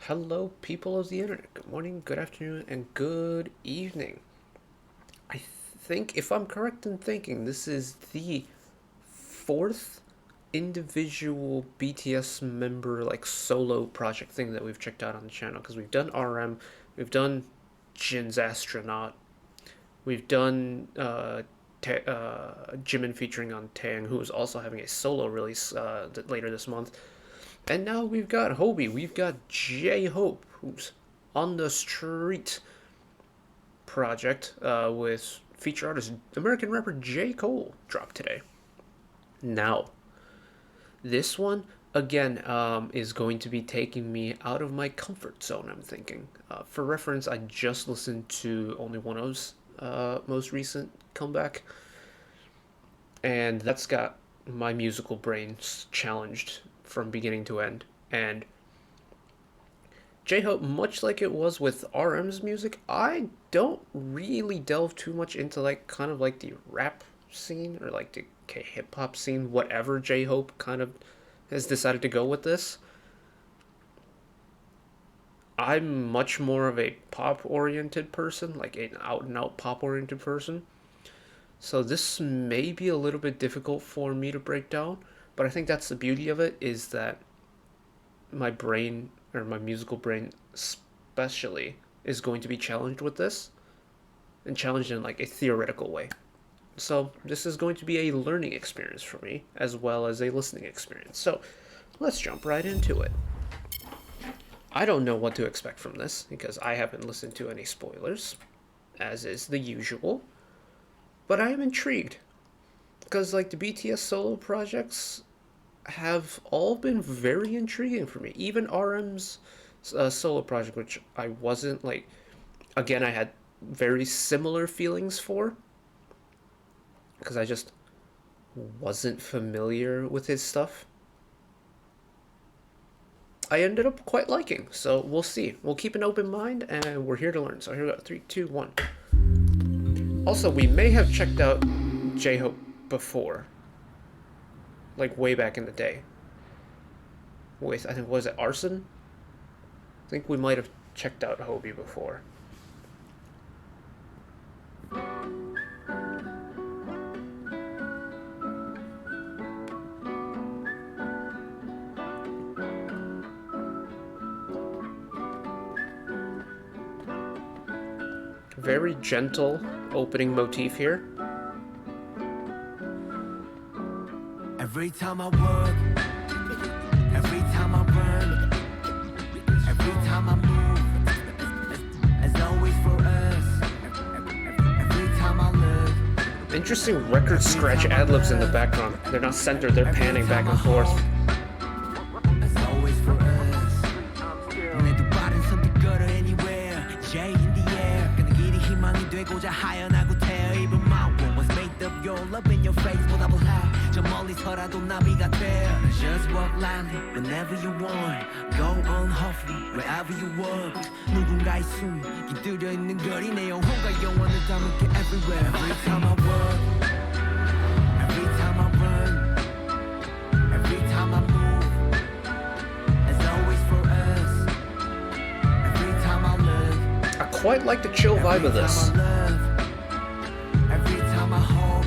Hello, people of the internet. Good morning, good afternoon, and good evening. I think, if I'm correct in thinking, this is the fourth individual BTS member, like, solo project thing that we've checked out on the channel. Because we've done RM, we've done Jin's Astronaut, we've done Jimin featuring on Tang, who is also having a solo release later this month. And now we've got Hobie, we've got J-Hope, who's on the street project with feature artist American rapper J. Cole dropped today. Now, this one, again, is going to be taking me out of my comfort zone, I'm thinking. For reference, I just listened to Only One Of's most recent comeback, and that's got my musical brain challenged from beginning to end. And J-Hope, much like it was with RM's music, I don't really delve too much into kind of like the rap scene or like the hip hop scene, whatever J-Hope kind of has decided to go with this. I'm much more of a pop oriented person, like an out and out pop oriented person. So this may be a little bit difficult for me to break down, but I think that's the beauty of it, is that my brain, or my musical brain especially, is going to be challenged with this, and challenged in like a theoretical way. So this is going to be a learning experience for me, as well as a listening experience. So let's jump right into it. I don't know what to expect from this, because I haven't listened to any spoilers, as is the usual, but I am intrigued. Because like the BTS solo projects have all been very intriguing for me. Even RM's solo project, which I wasn't like, again, I had very similar feelings for, because I just wasn't familiar with his stuff. I ended up quite liking, so we'll see. We'll keep an open mind, and we're here to learn. So here we go, 3, 2, 1. Also, we may have checked out J-Hope before, like way back in the day, with, I think, was it Arson? I think we might have checked out Hobie before. Very gentle opening motif here. Every time I work, every time I run, every time I move, as always for us, every time I look. Interesting record scratch ad-libs in the background. They're not centered, they're panning back and forth. As always for us. 내두 발은 선택걸어 anywhere. J in the air. 그는 길이 희망이 되고자 하연하고 태어 입은 my world was made of your love in your face 보답을 해. 저 멀리서라도 나비가 돼. Just walk lightly whenever you want. Go on hopefully wherever you want. 누군가의 숨이 깃들여 있는 거리 내 영혼과 영원을 담을게 everywhere. Every time I walk, every time I run, every time I move, as always for us. Every time I look, I quite like the chill vibe of this. every time I hope.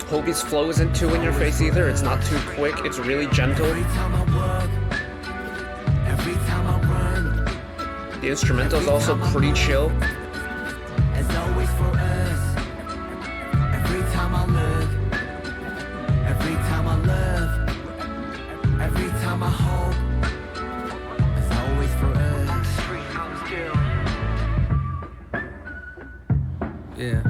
Hobie's flow isn't too in your face either. It's not too quick. It's really gentle. Every time I work, every time I run, The instrumental is also pretty chill. as always for us. Every time I look, every time I love, every time I hope, as always for us. Yeah.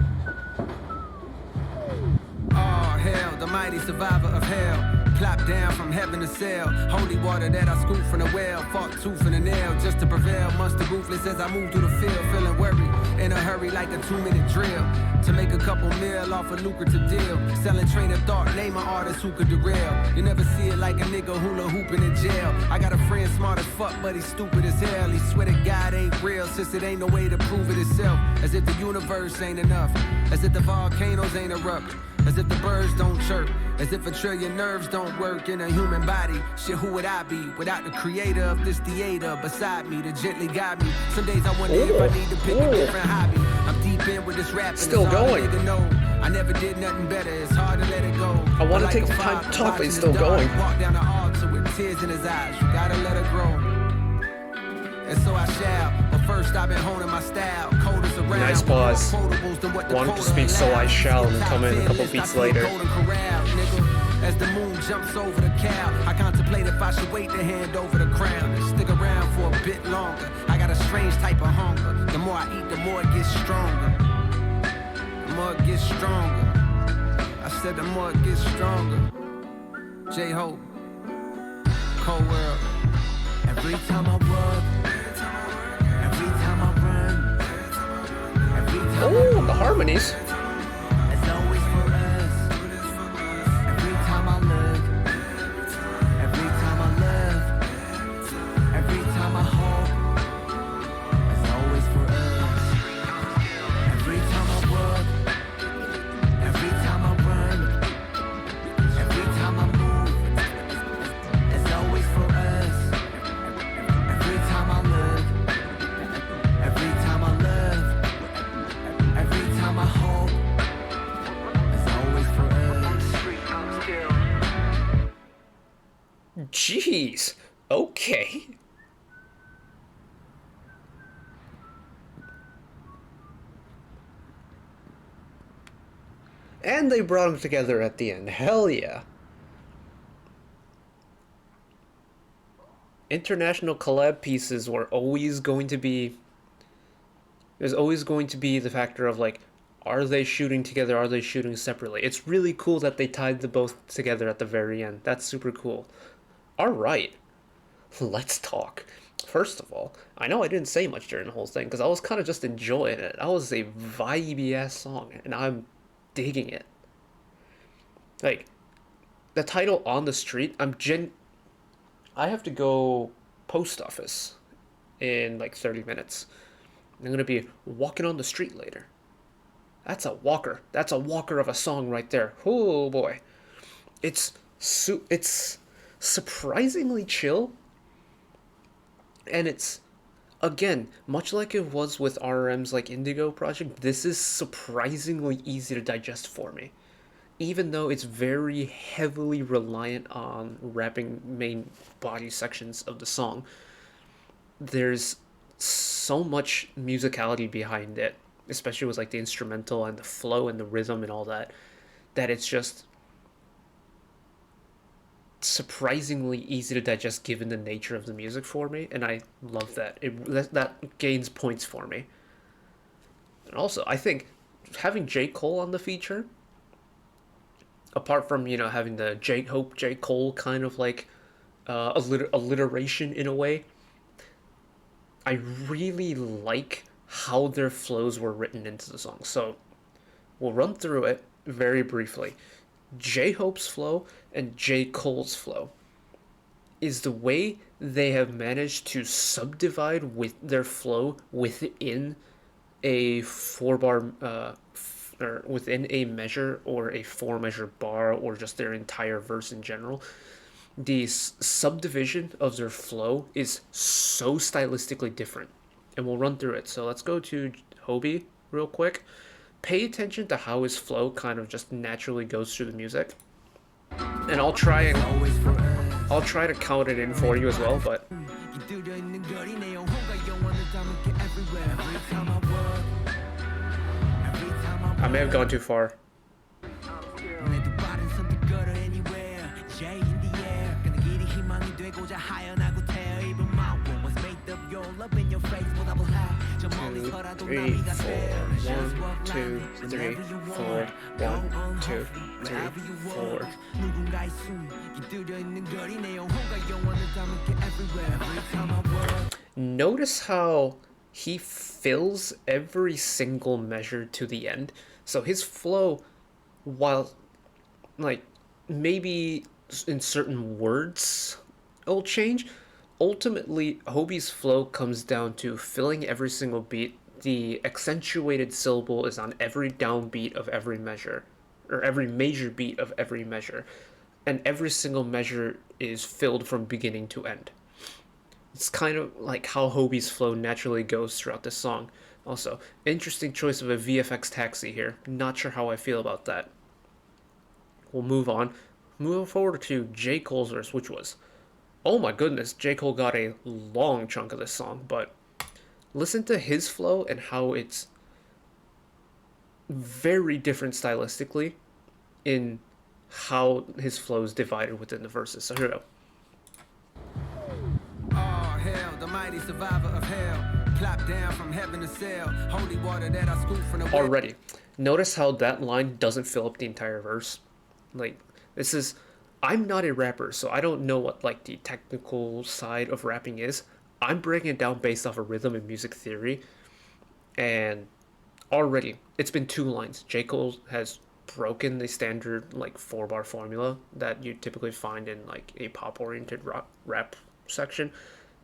Oh hell, the mighty survivor of hell. Plop down from heaven to sail. Holy water that I scooped from the well. Fought tooth and a nail just to prevail. Monster ruthless as I move through the field. Feeling worried, in a hurry like a 2-minute drill. To make a couple mil off a lucrative deal. Selling train of thought, name an artist who could derail. You never see it like a nigga hula hooping in jail. I got a friend smart as fuck, but he's stupid as hell. He swear to God ain't real, since it ain't no way to prove it itself. As if the universe ain't enough. As if the volcanoes ain't erupt. As if the birds don't chirp, as if a trillion nerves don't work in a human body. Shit, who would I be without the creator of this theater beside me to gently guide me? Some days I wonder if I need to pick a different hobby. I'm deep in with this rap, Still going. I never did nothing better, it's hard to let it go. I want to take the time to talk, but he's still going. Walk down the altar with tears in his eyes, you gotta let it grow. And so I shall, but first I've been honing my style. Cold as around. Nice pause. Wanted to speak, so I shall, and come in a couple beats later. As the moon jumps over the cow, I contemplate if I should wait to hand over the crown and stick around for a bit longer. I got a strange type of hunger. The more I eat, the more it gets stronger. The more it gets stronger. I said the more it gets stronger. J-Hope, Cold World. Every time I work, every time I run, every time oh, the harmonies. it's always for us. Every time I look, every time I love, every time I hope, it's always for us. Every time I work, every time I run, every time I move, it's always for us. Every time I look, every time I love, every time I hope, it's always for us. Jeez. Okay. And they brought them together at the end. Hell yeah. International collab pieces were always going to be... There's always going to be the factor of, like, are they shooting together? Are they shooting separately? It's really cool that they tied the both together at the very end. That's super cool. Alright. Let's talk. First of all, I know I didn't say much during the whole thing, because I was kind of just enjoying it. That was a vibey-ass song, and I'm digging it. Like, the title, On the Street, I have to go post office in like 30 minutes. I'm going to be walking on the street later. That's a walker. That's a walker of a song right there. Oh boy. It's surprisingly chill. And it's, again, much like it was with RRM's like Indigo project, this is surprisingly easy to digest for me. Even though it's very heavily reliant on rapping main body sections of the song, there's so much musicality behind it, especially with like the instrumental and the flow and the rhythm and all that, that it's just surprisingly easy to digest given the nature of the music for me, and I love that. That gains points for me. And also, I think having J. Cole on the feature, apart from, you know, having the J-Hope, J. Cole kind of like alliteration in a way, I really like how their flows were written into the song. So we'll run through it very briefly. J-Hope's flow and J. Cole's flow is the way they have managed to subdivide with their flow within a four-bar or within a measure or a four-measure bar or just their entire verse in general. The subdivision of their flow is so stylistically different, and we'll run through it. So let's go to Hobie real quick. Pay attention to how his flow kind of just naturally goes through the music, and I'll try to count it in for you as well, but I may have gone too far. Three, four, 1, 2, 3, 4, 1, 2, 3, 4. Notice how he fills every single measure to the end. So his flow, while like maybe in certain words it'll change, ultimately Hobie's flow comes down to filling every single beat. The accentuated syllable is on every downbeat of every measure, or every major beat of every measure, and every single measure is filled from beginning to end. It's kind of like how Hobie's flow naturally goes throughout this song. Also, interesting choice of a VFX taxi here. Not sure how I feel about that. We'll move on. Move forward to J. Cole's verse, which was, oh my goodness, J. Cole got a long chunk of this song, but listen to his flow and how it's very different stylistically in how his flow is divided within the verses. So here we go. Oh, hell, the mighty survivor of hell. Plop down from heaven to sail. Holy water that I scoop from the Already, notice how that line doesn't fill up the entire verse. Like, this is, I'm not a rapper, so I don't know what like the technical side of rapping is. I'm breaking it down based off of rhythm and music theory, and already it's been 2 lines. J. Cole has broken the standard like 4-bar formula that you typically find in like a pop oriented rap section.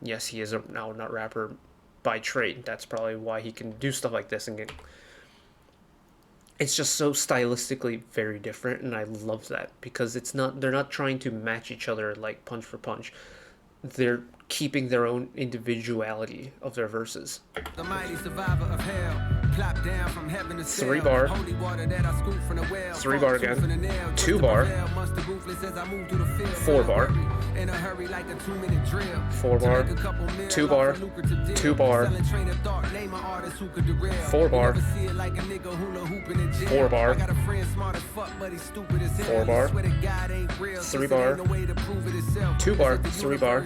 Yes, he is a now not rapper by trade. That's probably why he can do stuff like this and get. It's just so stylistically very different, and I love that because it's not, they're not trying to match each other like punch for punch. They're keeping their own individuality of their verses. The mighty survivor of hell. Plop down from heaven to 3-bar. Holy water that I scoop from the well. 3-bar again. 2-bar. 4-bar. In a hurry like a 2-minute drill. 4-bar. 2-bar. 2-bar. 4-bar. 4-bar. 4-bar. 3-bar. 2-bar. 3-bar. 3-bar. 3-bar.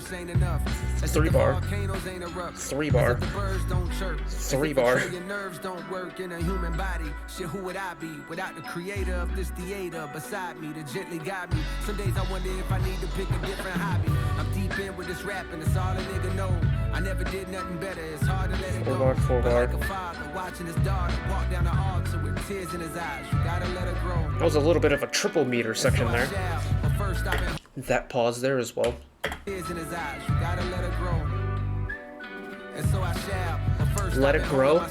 3-bar. Work in a human body. Shit, who would I be without the creator of this theater beside me to gently guide me? Some days I wonder if I need to pick a different hobby. I'm deep in with this rapping, it's all a nigga know. I never did nothing better, it's hard to let it go. 4-bar, 4-bar. Like a father watching his daughter walk down the altar with tears in his eyes. You gotta let her grow. That was a little bit of a triple meter section there. That pause there as well. Tears in his eyes. You gotta let her grow. And so I shall. Let it grow,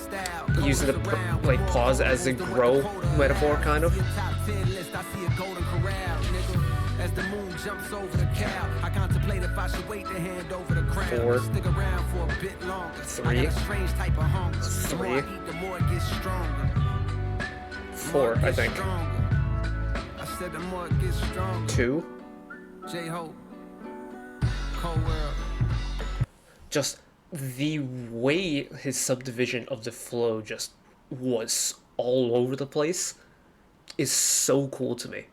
using the like pause as a grow metaphor kind of. As the moon jumps over the cow, I contemplate if I should wait to hand over the crown. 4, Stick around for a bit longer. 3, 3, 4, I think. I said the more it gets stronger. 2. J-Hope. Cold world. Just the way his subdivision of the flow just was all over the place is so cool to me.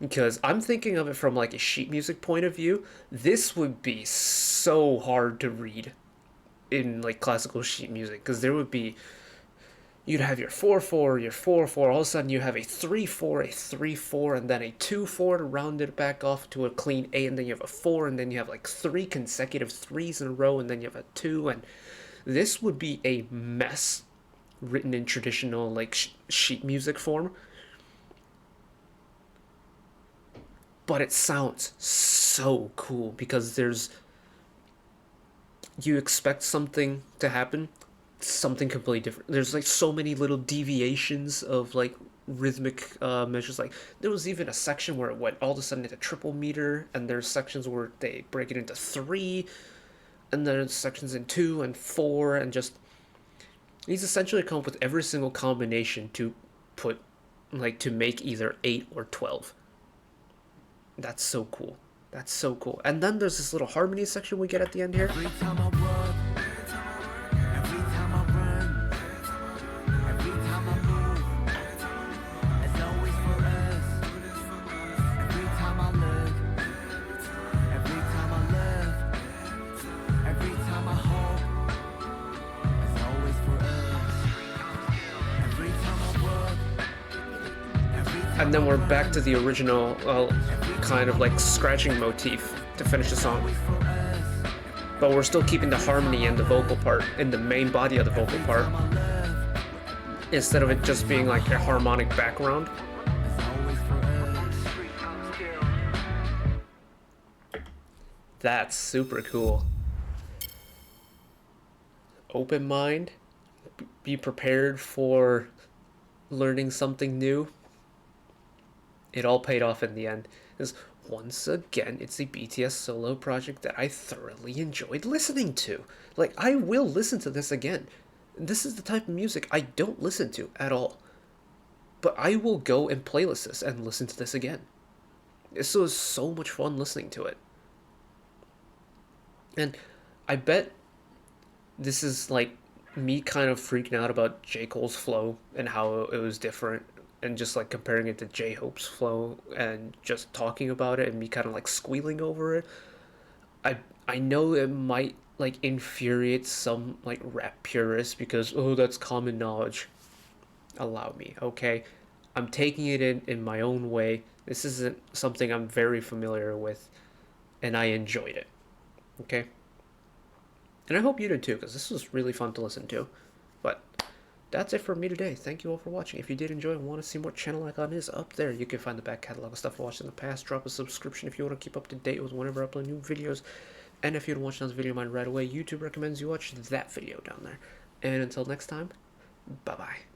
Because I'm thinking of it from like a sheet music point of view. This would be so hard to read in like classical sheet music, because there would be, you'd have your 4/4, your 4/4, all of a sudden you have a 3/4, a 3/4, and then a 2/4 to round it back off to a clean 8, and then you have a 4, and then you have like 3 consecutive 3s in a row, and then you have a 2, and this would be a mess written in traditional like sheet music form. But it sounds so cool because you expect something to happen, something completely different. There's like so many little deviations of like rhythmic measures. Like there was even a section where it went all of a sudden into triple meter, and there's sections where they break it into 3, and there's sections in 2 and 4, and just he's essentially come up with every single combination to put like to make either 8 or 12. That's so cool. That's so cool. And then there's this little harmony section we get at the end here. Every time I run, every time I run, every time I move, it's always for us. Every time I look, every time I love, every time I hope, it's always for us. Every time I run, every time And then we're back to the original kind of like scratching motif to finish the song. But we're still keeping the harmony and the vocal part in the main body of the vocal part, instead of it just being like a harmonic background. That's super cool. Open mind, be prepared for learning something new, it all paid off in the end. Because once again, it's a BTS solo project that I thoroughly enjoyed listening to. Like, I will listen to this again. This is the type of music I don't listen to at all. But I will go and playlist this and listen to this again. This was so much fun listening to it. And I bet this is like me kind of freaking out about J. Cole's flow and how it was different, and just like comparing it to J Hope's flow and just talking about it and me kind of like squealing over it. I know it might like infuriate some like rap purists because, oh, that's common knowledge. Allow me, okay? I'm taking it in my own way. This isn't something I'm very familiar with, and I enjoyed it, okay? And I hope you did too, because this was really fun to listen to. But that's it for me today. Thank you all for watching. If you did enjoy and want to see more, channel icon is up there. You can find the back catalog of stuff I watched in the past. Drop a subscription if you want to keep up to date with whenever I upload new videos. And if you want to watch another video of mine right away, YouTube recommends you watch that video down there. And until next time, bye-bye.